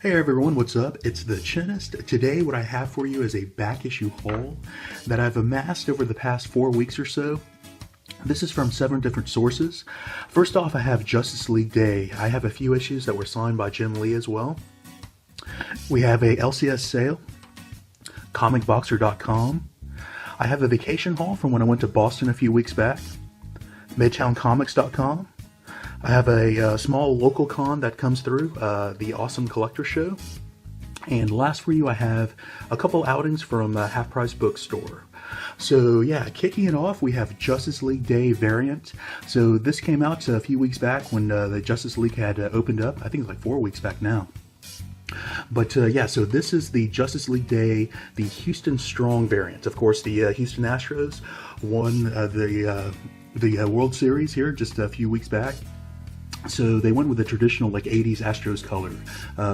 Hey everyone, what's up? It's the Chinnist. Today what I have for you is a back issue haul that I've amassed over the past 4 weeks or so. This is from 7 different sources. First off, I have Justice League Day. I have a few issues that were signed by Jim Lee as well. We have a LCS sale, comicboxer.com. I have a vacation haul from when I went to Boston a few weeks back, midtowncomics.com. I have a small local con that comes through, the Awesome Collector Show. And last for you, I have a couple outings from Half Price Bookstore. So yeah, kicking it off, we have Justice League Day variant. So this came out a few weeks back when the Justice League had opened up. I think it's like 4 weeks back now. But yeah, so this is the Justice League Day, the Houston Strong variant. Of course, the Houston Astros won the World Series here just a few weeks back. So they went with the traditional like 80s Astros color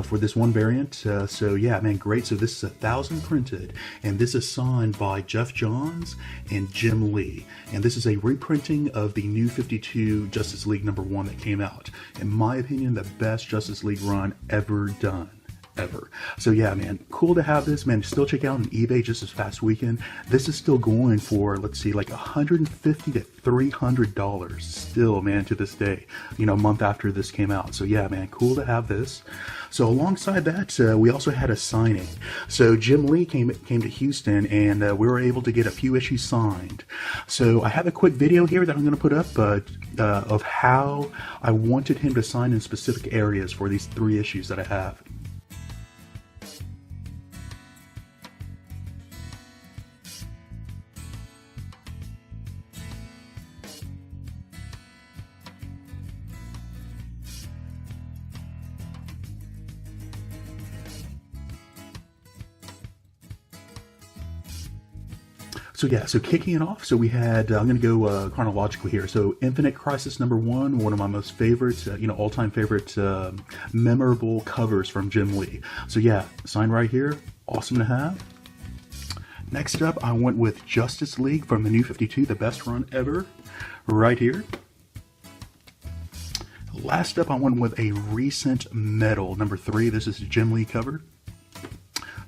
for this one variant. So yeah, man, great. So this is 1,000 printed, and this is signed by Geoff Johns and Jim Lee. And this is a reprinting of the New 52 Justice League #1 that came out. In my opinion, the best Justice League run ever done. Ever. So yeah, man, cool to have this, man. Still check out on eBay just this past weekend. This is still going for, let's see, like $150 to $300 still, man, to this day, you know, a month after this came out. So yeah, man, cool to have this. So alongside that, we also had a signing. So Jim Lee came to Houston, and we were able to get a few issues signed. So I have a quick video here that I'm going to put up of how I wanted him to sign in specific areas for these 3 issues that I have. So yeah, so kicking it off, so we had, I'm going to go chronologically here. So Infinite Crisis #1, one of my most favorite, all-time favorite memorable covers from Jim Lee. So yeah, signed right here, awesome to have. Next up, I went with Justice League from the New 52, the best run ever, right here. Last up, I went with a recent Metal #3. This is a Jim Lee cover.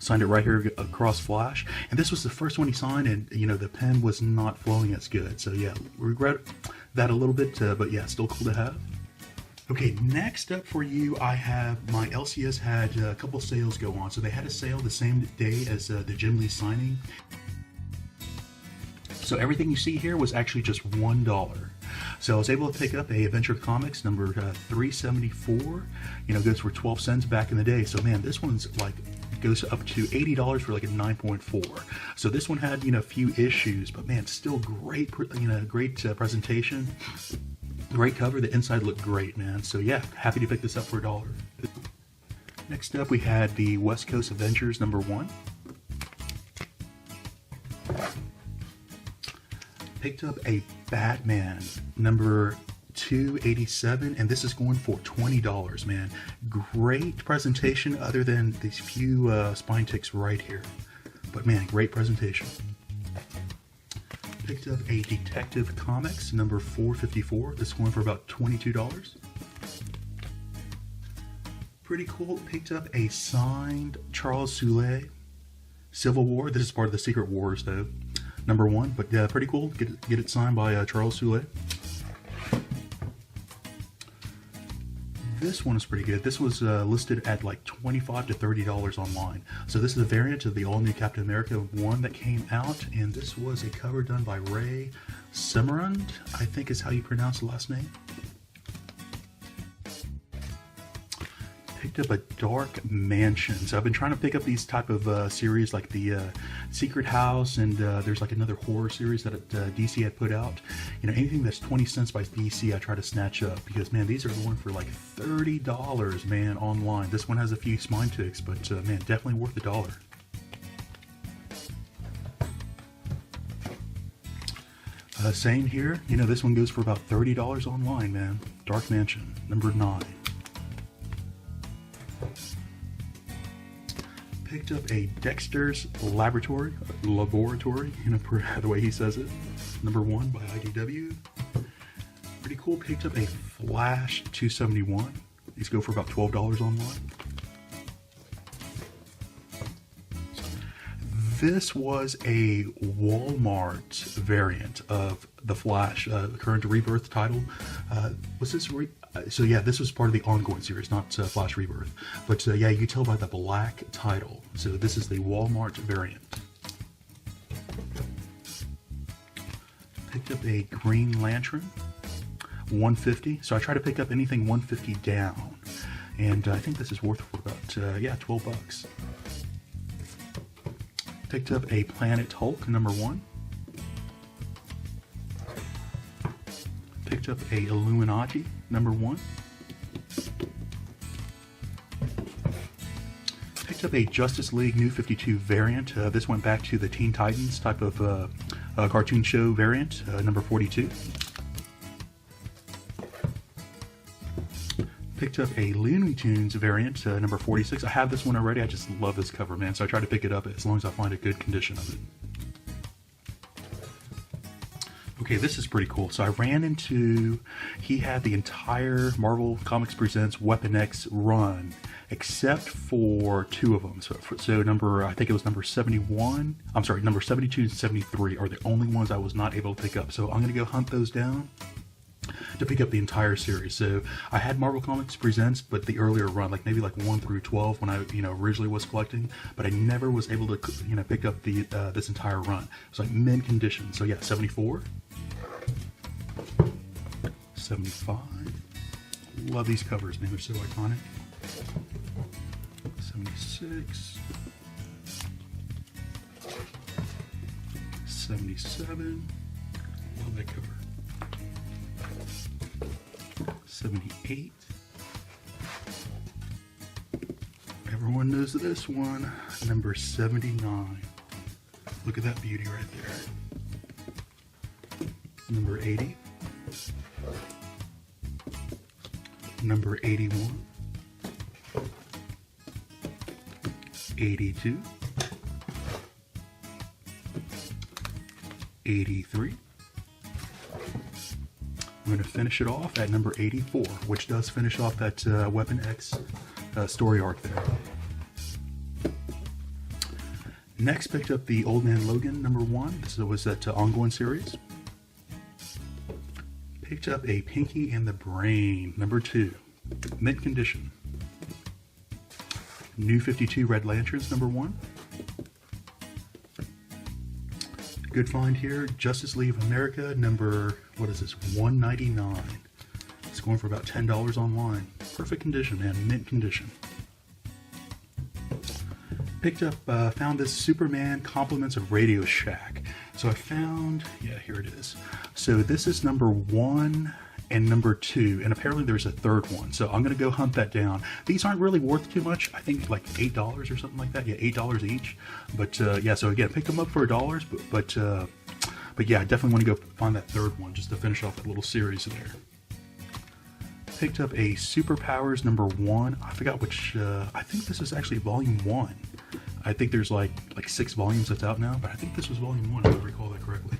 Signed it right here across Flash, and this was the first one he signed, and you know the pen was not flowing as good, so yeah, regret that a little bit, but yeah, still cool to have. Okay, next up for you, I have my LCS had a couple sales go on. So they had a sale the same day as the Jim Lee signing. So everything you see here was actually just $1. So I was able to pick up a Adventure Comics number 374. You know, goes for 12 cents back in the day. So man, this one's like goes up to $80 for like a 9.4. So this one had, you know, a few issues, but man, still great, great presentation, great cover. The inside looked great, man. So yeah, happy to pick this up for $1. Next up, we had the West Coast Avengers #1. Picked up a Batman number 287, and this is going for $20, man. Great presentation other than these few spine ticks right here, but man, great presentation. Picked up a Detective Comics number 454. This one for about $22. Pretty cool. Picked up a signed Charles Soule Civil War. This is part of the Secret Wars though, #1, but yeah, pretty cool. Get it signed by Charles Soule. This one is pretty good. This was listed at like $25 to $30 online. So this is a variant of the all-new Captain America 1 that came out, and this was a cover done by Ray Semerand, I think is how you pronounce the last name. Picked up a Dark Mansion. So I've been trying to pick up these type of series like the Secret House, and there's like another horror series that DC had put out. You know, anything that's 20 cents by DC, I try to snatch up because man, these are going for like $30, man, online. This one has a few spine ticks, but man, definitely worth $1. Same here. You know, this one goes for about $30 online, man. Dark Mansion #9. Picked up a Dexter's Laboratory, you know, the way he says it, #1 by IDW. Pretty cool. Picked up a Flash 271. These go for about $12 online. this was a Walmart variant of the Flash current Rebirth title. Was this so yeah, this was part of the ongoing series, not Flash Rebirth. But yeah, you can tell by the black title. So this is the Walmart variant. Picked up a Green Lantern, 150. So I try to pick up anything 150 down, and I think this is worth for about yeah, 12 bucks. Picked up a Planet Hulk number 1. Picked up a Illuminati number 1. Picked up a Justice League New 52 variant. This went back to the Teen Titans type of cartoon show variant, number 42. Picked up a Looney Tunes variant, number 46. I have this one already. I just love this cover, man. So I try to pick it up as long as I find a good condition of it. Okay, this is pretty cool. So I ran into, he had the entire Marvel Comics Presents Weapon X run, except for 2 of them. So number, I think it was number 71. I'm sorry, number 72 and 73 are the only ones I was not able to pick up. So I'm going to go hunt those down to pick up the entire series. So I had Marvel Comics Presents, but the earlier run, like maybe like 1 through 12 when I originally was collecting, but I never was able to pick up the this entire run. It's like mint condition. So yeah, 74, 75. Love these covers, man. They're so iconic. 76, 77. Love that cover. 78. Everyone knows this one. Number 79. Look at that beauty right there. Number 80. Number 81. 82. 83. I'm going to finish it off at number 84, which does finish off that Weapon X story arc there. Next, picked up the Old Man Logan number 1. This was that ongoing series. Picked up a Pinky and the Brain number 2, mint condition. New 52 Red Lanterns number 1. Good find here. Justice League of America number, what is this, 199. It's going for about $10 online. Perfect condition, man, mint condition. Picked up, found this Superman Compliments of Radio Shack. So I found, yeah, here it is. So this is number 1 and number 2, and apparently there's a third one. So I'm gonna go hunt that down. These aren't really worth too much. I think like $8 or something like that. Yeah, $8 each. But yeah, so again, pick them up for $1. But yeah, I definitely want to go find that third one just to finish off that little series there. Picked up a Superpowers number 1. I forgot which. I think this is actually volume 1. I think there's like 6 volumes that's out now, but I think this was volume 1 if I recall that correctly.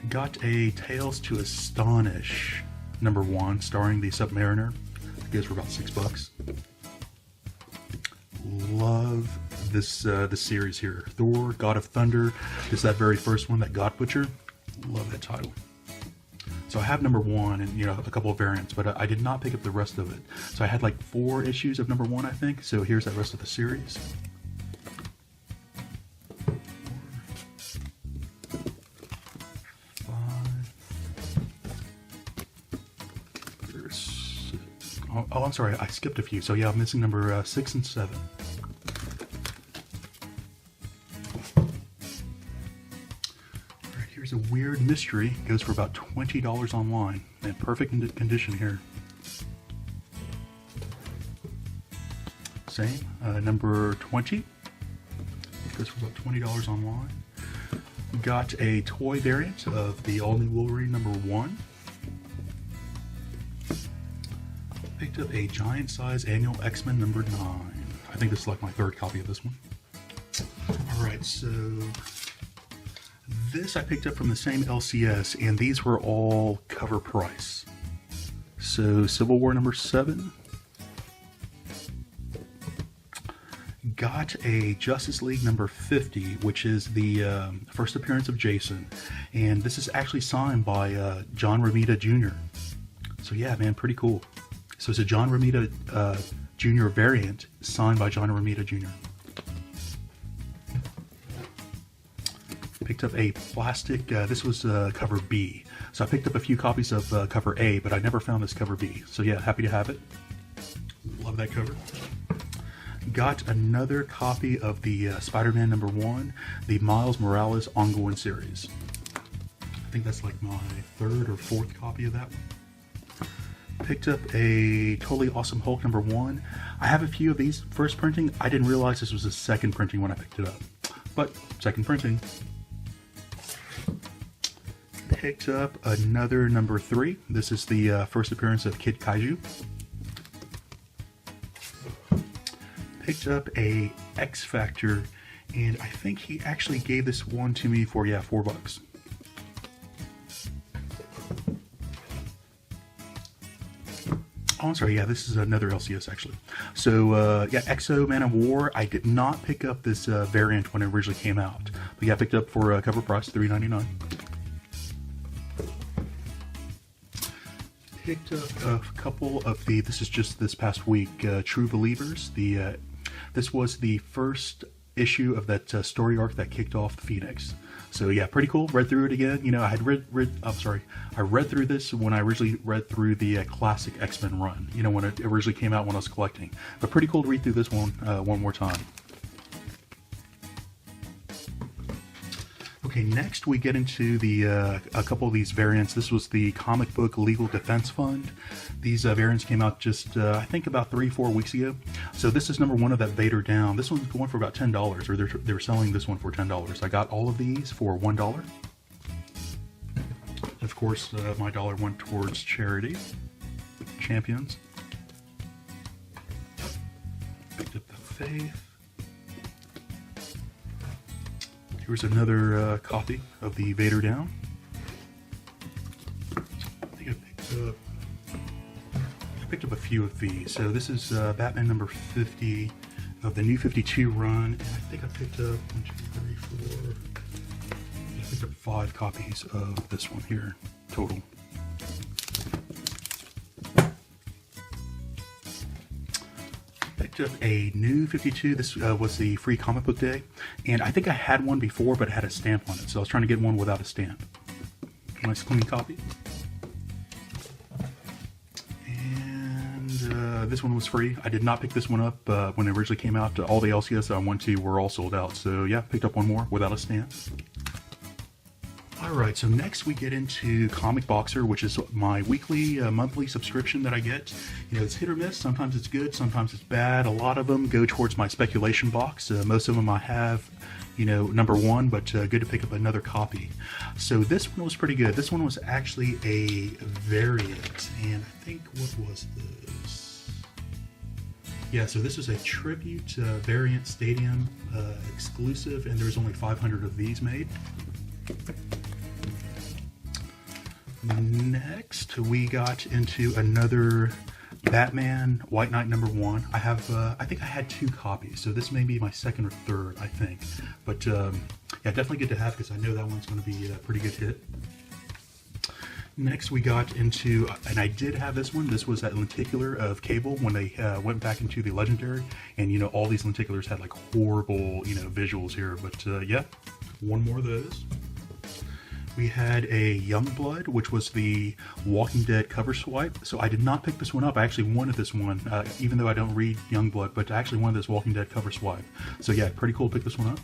Got a Tales to Astonish number 1, starring the Submariner. It goes for about $6. Love this this series here. Thor, God of Thunder. This is that very first one, that God Butcher. Love that title. So I have number 1 and a couple of variants, but I did not pick up the rest of it. So I had like 4 issues of number 1, I think. So here's that rest of the series. Oh, I'm sorry, I skipped a few. So yeah, I'm missing number 6 and 7. Alright, here's a weird mystery. It goes for about $20 online. And perfect condition here. Same, number 20. It goes for about $20 online. Got a toy variant of the all-new Wolverine number 1. Picked up a giant size annual X-Men number 9. I think this is like my 3rd copy of this one. Alright, so this I picked up from the same LCS, and these were all cover price. So Civil War number 7. got a Justice League number 50, which is the first appearance of Jason. And this is actually signed by John Romita Jr. So yeah, man, pretty cool. So it's a John Romita Jr. variant signed by John Romita Jr. Picked up a plastic, this was cover B. So I picked up a few copies of cover A, but I never found this cover B. So yeah, happy to have it. Love that cover. Got another copy of the Spider-Man number 1, the Miles Morales ongoing series. I think that's like my 3rd or 4th copy of that one. Picked up a Totally Awesome Hulk number 1. I have a few of these first printing. I didn't realize this was a second printing when I picked it up. But second printing. Picked up another number 3. This is the first appearance of Kid Kaiju. Picked up a X Factor, and I think he actually gave this one to me for, yeah, $4. Oh, I'm sorry, yeah, this is another LCS actually. So, yeah, Exo Man of War. I did not pick up this variant when it originally came out, but yeah, I picked up for cover price, $3.99. Picked up a couple of the, this is just this past week, True Believers. This was the first issue of that story arc that kicked off the Phoenix. So yeah, pretty cool. Read through it again. You know, I had I read through this when I originally read through the classic X-Men run. You know, when it originally came out when I was collecting. But pretty cool to read through this one more time. Okay, next we get into the a couple of these variants. This was the Comic Book Legal Defense Fund. These variants came out just, I think, about 3-4 weeks ago. So this is number 1 of that Vader Down. This one's going for about $10, or they're selling this one for $10. I got all of these for $1. Of course, my dollar went towards charity. Champions. Picked up the Faith. Here's another copy of the Vader Down. I think I picked up a few of these. So this is Batman number 50 of the New 52 run, and I think I picked up 1, 2, 3, 4. I picked up 5 copies of this one here total. Picked up a New 52. This was the free comic book day, and I think I had one before, but it had a stamp on it, so I was trying to get one without a stamp. Nice clean copy. And this one was free. I did not pick this one up when it originally came out. All the LCS I went to were all sold out, so yeah, picked up one more without a stamp. Alright, so next we get into Comic Boxer, which is my weekly, monthly subscription that I get. You know, it's hit or miss. Sometimes it's good, sometimes it's bad. A lot of them go towards my speculation box. Most of them I have, you know, number 1, but good to pick up another copy. So this one was pretty good. This one was actually a variant, and I think, what was this? Yeah, so this is a tribute variant stadium exclusive, and there's only 500 of these made. Next, we got into another Batman White Knight number 1. I have, I think I had 2 copies, so this may be my 2nd or 3rd, I think. But yeah, definitely good to have because I know that one's going to be a pretty good hit. Next, we got into, and I did have this one. This was that lenticular of Cable when they went back into the Legendary, and you know all these lenticulars had like horrible, you know, visuals here. But yeah, one more of those. We had a Youngblood, which was the Walking Dead cover swipe. So I did not pick this one up. I actually wanted this one, even though I don't read Youngblood, but I actually wanted this Walking Dead cover swipe. So yeah, pretty cool to pick this one up.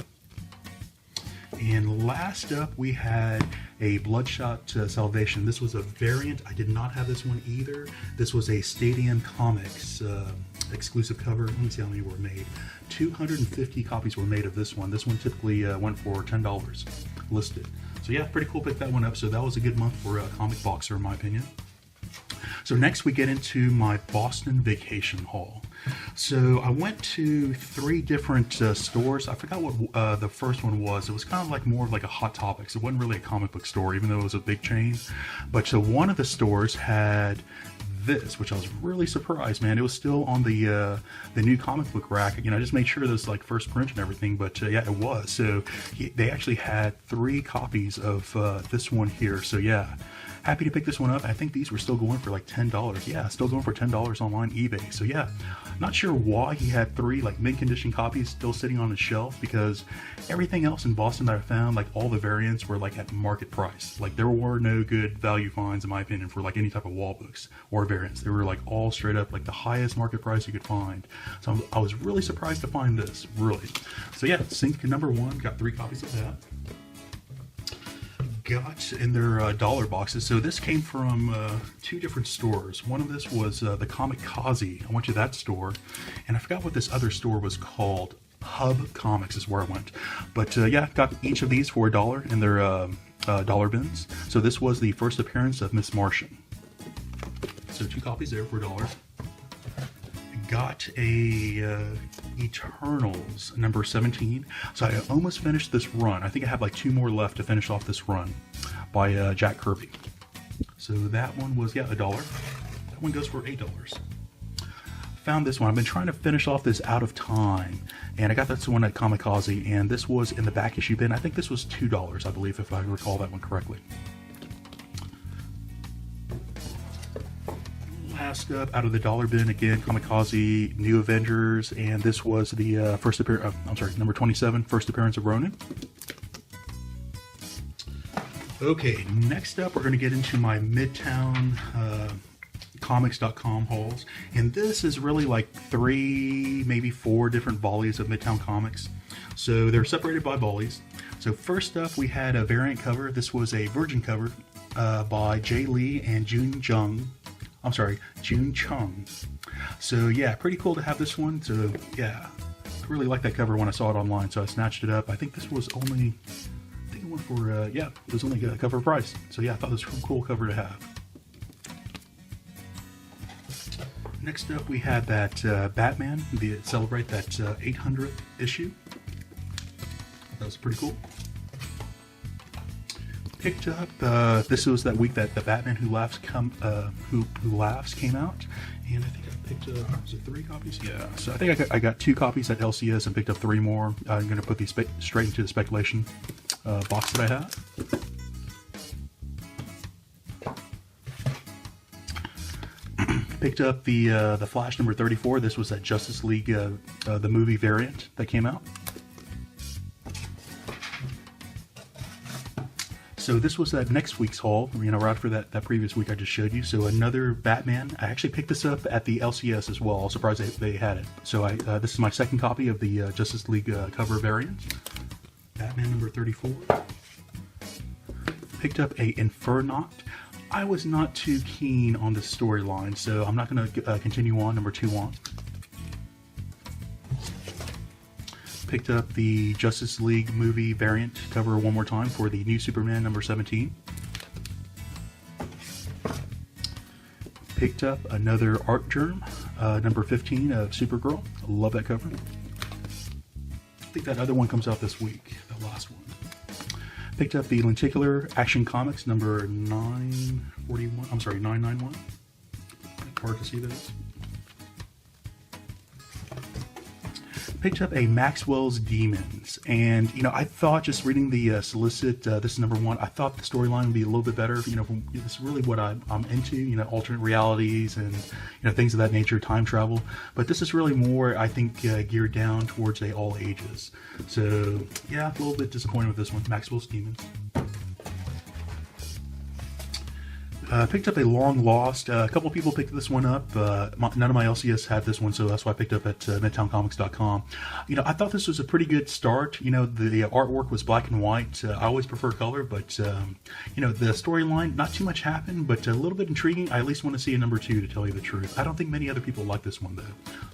And last up, we had a Bloodshot Salvation. This was a variant. I did not have this one either. This was a Stadium Comics exclusive cover. Let me see how many were made. 250 copies were made of this one. This one typically went for $10 listed. So yeah, pretty cool to pick that one up. So that was a good month for Comic Boxer in my opinion. So next we get into my Boston vacation haul. So I went to 3 different stores. I forgot what the first one was. It was kind of like more of like a Hot Topics. It wasn't really a comic book store, even though it was a big chain. But so one of the stores had this, which I was really surprised, man. It was still on the new comic book rack. I just made sure this like first print and everything, but yeah, it was. So they actually had 3 copies of this one here. So yeah, happy to pick this one up. I think these were still going for like $10. Yeah, still going for $10 online eBay. So yeah, not sure why he had 3 like mint condition copies still sitting on his shelf, because everything else in Boston that I found, like all the variants were like at market price. Like there were no good value finds in my opinion for like any type of wall books or variants. They were like all straight up like the highest market price you could find. So I was really surprised to find this, really. So yeah, Sync number 1, got 3 copies of that. Got in their dollar boxes. So this came from 2 different stores. One of this was the Comikaze. I went to that store, and I forgot what this other store was called. Hub Comics is where I went. But yeah, got each of these for $1 in their dollar bins. So this was the first appearance of Miss Martian. So 2 copies there for $1. Got a Eternals number 17. So I almost finished this run. I think I have like 2 more left to finish off this run by Jack Kirby. So that one was, yeah, $1. That one goes for $8. Found this one. I've been trying to finish off this Out of Time, and I got this one at Comikaze, and this was in the back issue bin. I think this was $2, I believe, if I recall that one correctly. Last up, out of the dollar bin again, Comikaze, New Avengers, and this was the first appearance. I'm sorry, number 27, first appearance of Ronin. Okay, next up, we're going to get into my Midtown Comics.com hauls, and this is really like 3, maybe 4 different volleys of Midtown Comics. So they're separated by volleys. So first up, we had a variant cover. This was a Virgin cover by Jay Lee and June Chung. So yeah, pretty cool to have this one. So yeah, I really liked that cover when I saw it online, so I snatched it up. I think this was only, I think it went for, yeah, it was only a cover price. So yeah, I thought this was a cool cover to have. Next up, we had that Batman, celebrate that 800th issue. That was pretty cool. Picked up, this was that week that the Batman Who Laughs Who Laughs came out, and I think I picked up, was it 3 copies? Yeah, so I think I got 2 copies at LCS and picked up 3 more. I'm going to put these straight into the speculation box that I have. Picked up the Flash number 34. This was that Justice League, the movie variant that came out. So this was that next week's haul, right after that previous week I just showed you. So another Batman. I actually picked this up at the LCS as well. I was surprised they had it. So this is my second copy of the Justice League cover variant. Batman number 34. Picked up a Infernaut. I was not too keen on the storyline, so I'm not going to continue on number 2 on. Picked up the Justice League movie variant cover one more time for the New Superman number 17. Picked up another Art Germ, number 15 of Supergirl. I love that cover. I think that other one comes out this week, the last one. Picked up the Lenticular Action Comics number 941. I'm sorry, 991. Hard to see those. Picked up a Maxwell's Demons, and I thought, just reading the solicit, this is number 1, I thought the storyline would be a little bit better. This is really what I'm into, alternate realities and things of that nature, time travel. But this is really more, I think, geared down towards all ages. So yeah, a little bit disappointed with this one, Maxwell's Demons. Picked up a Long Lost. A couple people picked this one up. None of my LCS had this one, so that's why I picked up at MidtownComics.com. I thought this was a pretty good start. The artwork was black and white. I always prefer color, but the storyline, not too much happened, but a little bit intriguing. I at least want to see a number 2, to tell you the truth. I don't think many other people like this one, though.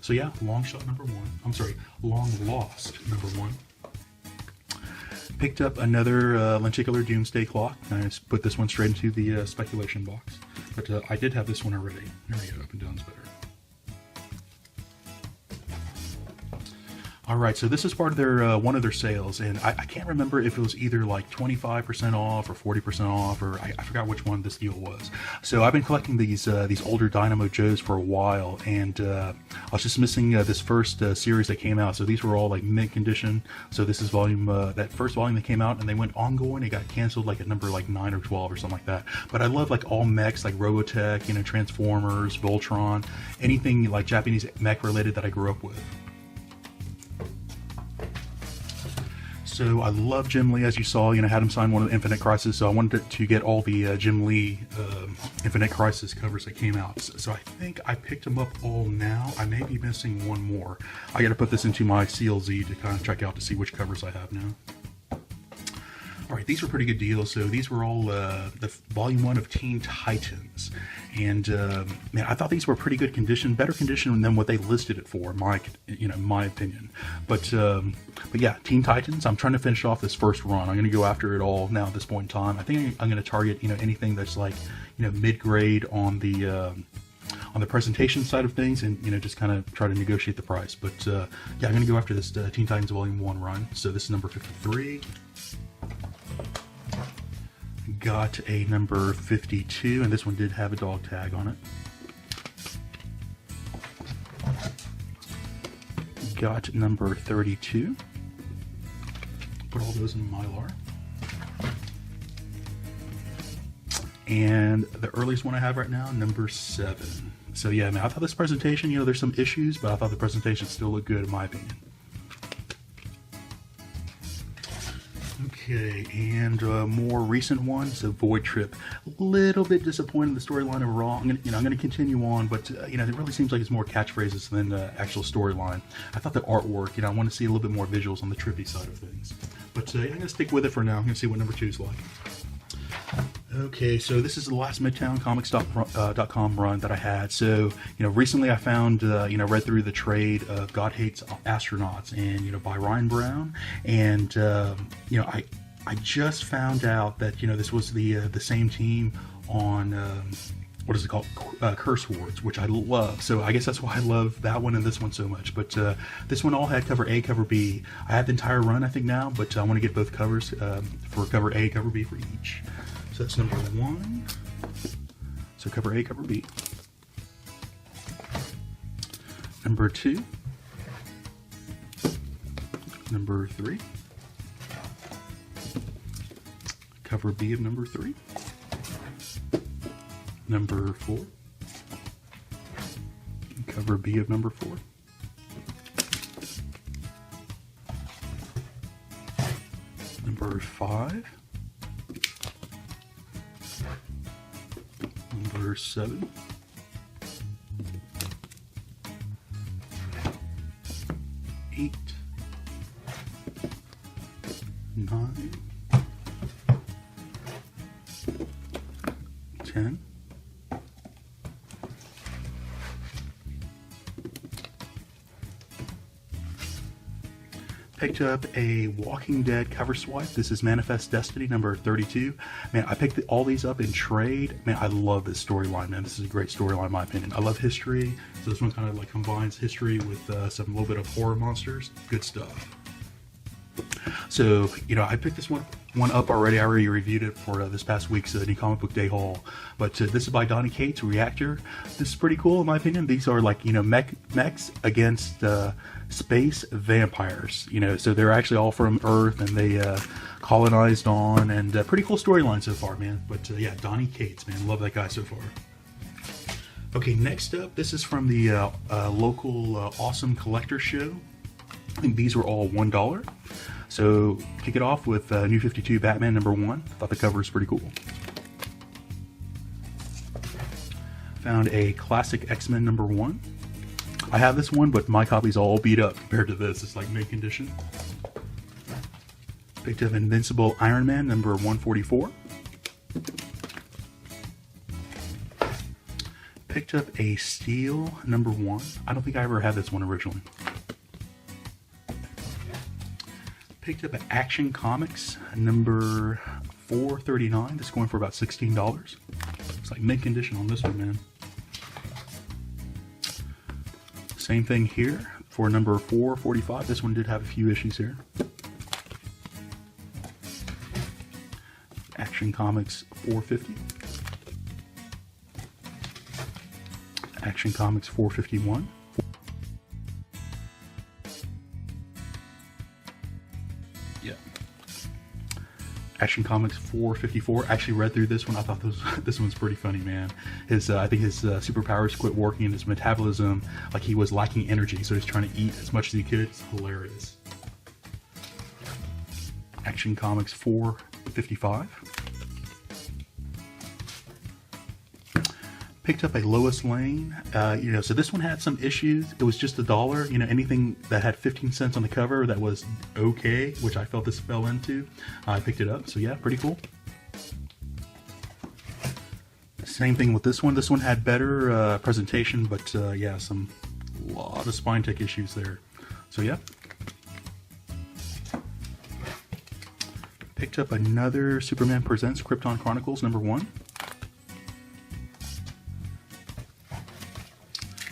So yeah, Long Lost number 1. Picked up another Lenticular Doomsday Clock. I just put this one straight into the speculation box. But I did have this one already. There we go, up and down's better. All right, so this is part of their one of their sales, and I can't remember if it was either like 25% off or 40% off, or I forgot which one this deal was. So I've been collecting these older Dynamo Joes for a while, and I was just missing this first series that came out. So these were all like mint condition. So this is volume that first volume that came out, and they went ongoing. It got canceled like at number like 9 or 12 or something like that. But I love like all mechs, like Robotech, you know, Transformers, Voltron, anything like Japanese mech related that I grew up with. So I love Jim Lee, as you saw. You know, had him sign one of the Infinite Crisis, so I wanted to get all the Jim Lee Infinite Crisis covers that came out. So I think I picked them up all now. I may be missing one more. I got to put this into my CLZ to kind of check out to see which covers I have now. All right, these were pretty good deals. So these were all the volume 1 of Teen Titans, and man, I thought these were pretty good condition, better condition than what they listed it for, my opinion. But yeah, Teen Titans. I'm trying to finish off this first run. I'm going to go after it all now at this point in time. I think I'm going to target anything that's like mid grade on the presentation side of things, and just kind of try to negotiate the price. But yeah, I'm going to go after this Teen Titans Volume 1 run. So this is number 53. Got a number 52, and this one did have a dog tag on it. Got number 32. Put all those in Mylar. And the earliest one I have right now, number 7. So yeah, man, I thought this presentation, there's some issues, but I thought the presentation still looked good in my opinion. Okay, and more recent ones, so Void Trip. A little bit disappointed in the storyline overall. I'm gonna continue on, but it really seems like it's more catchphrases than actual storyline. I thought the artwork, I want to see a little bit more visuals on the trippy side of things. But I'm gonna stick with it for now. I'm gonna see what number 2 is like. Okay, so this is the last MidtownComics.com run that I had. So, recently I found, read through the trade of God Hates Astronauts, and, by Ryan Brown. And, I just found out that, this was the same team on, what is it called? Curse Words, which I love. So I guess that's why I love that one and this one so much. But this one all had cover A, cover B. I have the entire run, I think, now, but I want to get both covers for cover A, cover B for each. So that's number 1. So cover A, cover B. Number 2. Number 3. Cover B of number 3. Number 4. Cover B of number 4. Number 5. Number 7. 8. 9. 10. Picked up a Walking Dead cover swipe. This is Manifest Destiny number 32. Man, I picked all these up in trade. Man, I love this storyline, man. This is a great storyline in my opinion. I love history, so this one kind of like combines history with some little bit of horror monsters. Good stuff. So, I picked this one up already. I already reviewed it for this past week's New Comic Book Day haul. But this is by Donny Cates, Reactor. This is pretty cool in my opinion. These are like, mechs against space vampires. So they're actually all from Earth, and they colonized on, and pretty cool storyline so far, man. But yeah, Donny Cates, man. Love that guy so far. Okay, next up, this is from the local Awesome Collector Show. I think these were all $1. So kick it off with New 52 Batman number 1. Thought the cover was pretty cool. Found a classic X-Men number 1. I have this one, but my copy's all beat up compared to this. It's like mint condition. Picked up Invincible Iron Man number 144. Picked up a Steel number 1. I don't think I ever had this one originally. Picked up an Action Comics number 439. This is going for about $16. It's like mint condition on this one, man. Same thing here. for number 445. This one did have a few issues here. Action Comics 450. Action Comics 451. Yeah. Action Comics 454. I actually read through this one. I thought this one's pretty funny, man. I think his superpowers quit working and his metabolism, like he was lacking energy, so he's trying to eat as much as he could. It's hilarious. Action Comics 455. Picked up a Lois Lane, so this one had some issues. It was just $1. Anything that had 15 cents on the cover that was okay, which I felt this fell into, I picked it up. So yeah, pretty cool. Same thing with this one. This one had better presentation, but yeah, a lot of spine tech issues there. So yeah. Picked up another Superman Presents Krypton Chronicles #1.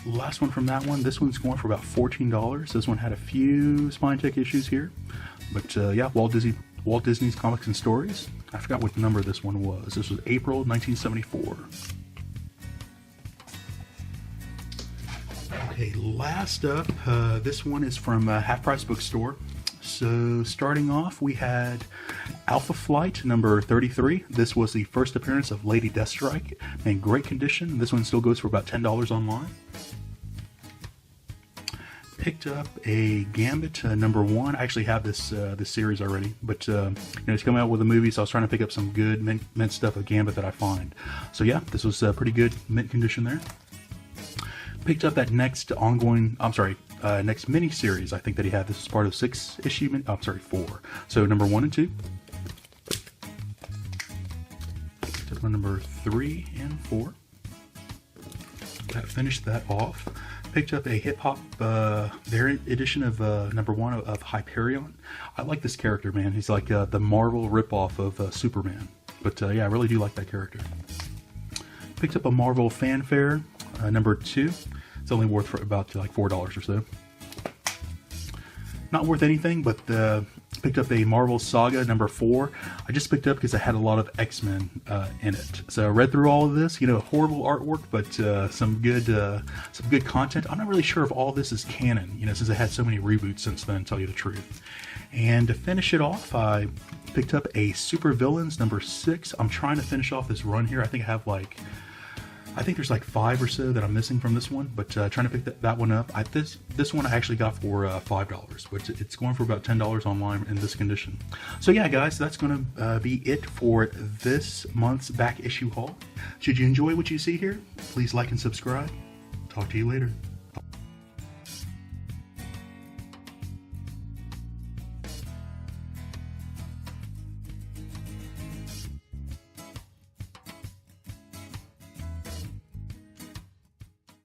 Last one from that one. This one's going for about $14. This one had a few spine tech issues here, but yeah, Walt Disney's Comics and Stories. I forgot what number this one was. This was April 1974. Okay, last up, this one is from Half Price Bookstore. So starting off, we had Alpha Flight number 33. This was the first appearance of Lady Deathstrike, in great condition. This one still goes for about $10 online. Picked up a Gambit #1. I actually have this series already, but it's coming out with a movie, so I was trying to pick up some good mint stuff of Gambit that I find. So yeah, this was pretty good mint condition there. Picked up that next next mini series. I think that he had. This is part of 4. So number 1 and 2. Picked up number 3 and 4. That finished that off. Picked up a hip-hop variant edition of #1 of Hyperion. I like this character, man. He's like the Marvel ripoff of Superman. But yeah, I really do like that character. Picked up a Marvel Fanfare #2. It's only worth for about like $4 or so. Not worth anything, but picked up a Marvel Saga #4. I just picked up because I had a lot of X-Men in it. So I read through all of this. Horrible artwork, but some good content. I'm not really sure if all this is canon, since it had so many reboots since then, to tell you the truth. And to finish it off, I picked up a Super Villains #6. I'm trying to finish off this run here. I think there's like 5 or so that I'm missing from this one, but trying to pick that one up. This one I actually got for $5, but it's going for about $10 online in this condition. So yeah, guys, that's going to be it for this month's back issue haul. Should you enjoy what you see here, please like and subscribe. Talk to you later.